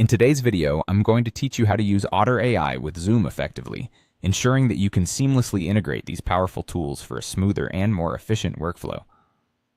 In today's video, I'm going to teach you how to use Otter AI with Zoom effectively, ensuring that you can seamlessly integrate these powerful tools for a smoother and more efficient workflow.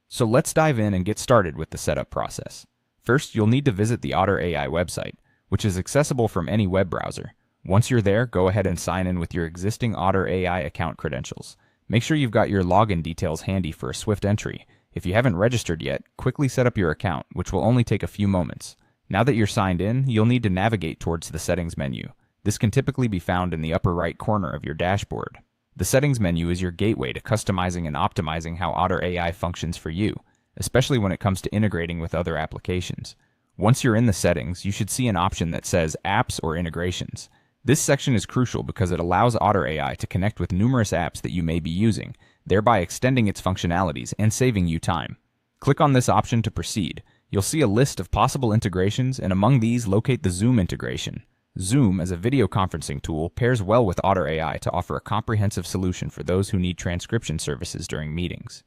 So let's dive in and get started with the setup process. First, you'll need to visit the Otter AI website, which is accessible from any web browser. Once you're there, go ahead and sign in with your existing Otter AI account credentials. Make sure you've got your login details handy for a swift entry. If you haven't registered yet, quickly set up your account, which will only take a few moments. Now that you're signed in, you'll need to navigate towards the Settings menu. This can typically be found in the upper right corner of your dashboard. The Settings menu is your gateway to customizing and optimizing how Otter AI functions for you, especially when it comes to integrating with other applications. Once you're in the settings, you should see an option that says Apps or Integrations. This section is crucial because it allows Otter AI to connect with numerous apps that you may be using, thereby extending its functionalities and saving you time. Click on this option to proceed. You'll see a list of possible integrations, and among these, locate the Zoom integration. Zoom, as a video conferencing tool, pairs well with Otter AI to offer a comprehensive solution for those who need transcription services during meetings.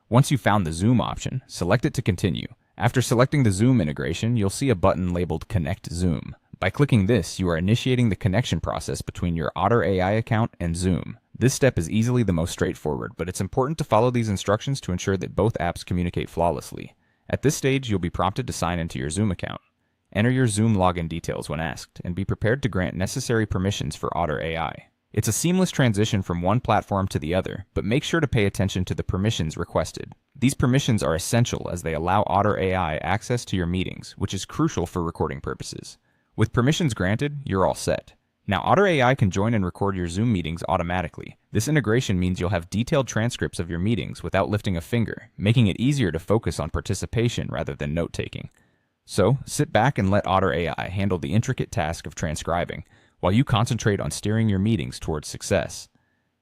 Once you've found the Zoom option, select it to continue. After selecting the Zoom integration, you'll see a button labeled Connect Zoom. By clicking this, you are initiating the connection process between your Otter AI account and Zoom. This step is easily the most straightforward, but it's important to follow these instructions to ensure that both apps communicate flawlessly. At this stage, you'll be prompted to sign into your Zoom account. Enter your Zoom login details when asked, and be prepared to grant necessary permissions for Otter AI. It's a seamless transition from one platform to the other, but make sure to pay attention to the permissions requested. These permissions are essential as they allow Otter AI access to your meetings, which is crucial for recording purposes. With permissions granted, you're all set. Now, Otter AI can join and record your Zoom meetings automatically. This integration means you'll have detailed transcripts of your meetings without lifting a finger, making it easier to focus on participation rather than note-taking. So, sit back and let Otter AI handle the intricate task of transcribing, while you concentrate on steering your meetings towards success.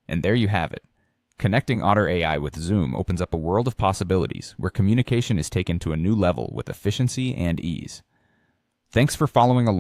And there you have it. Connecting Otter AI with Zoom opens up a world of possibilities where communication is taken to a new level with efficiency and ease. Thanks for following along.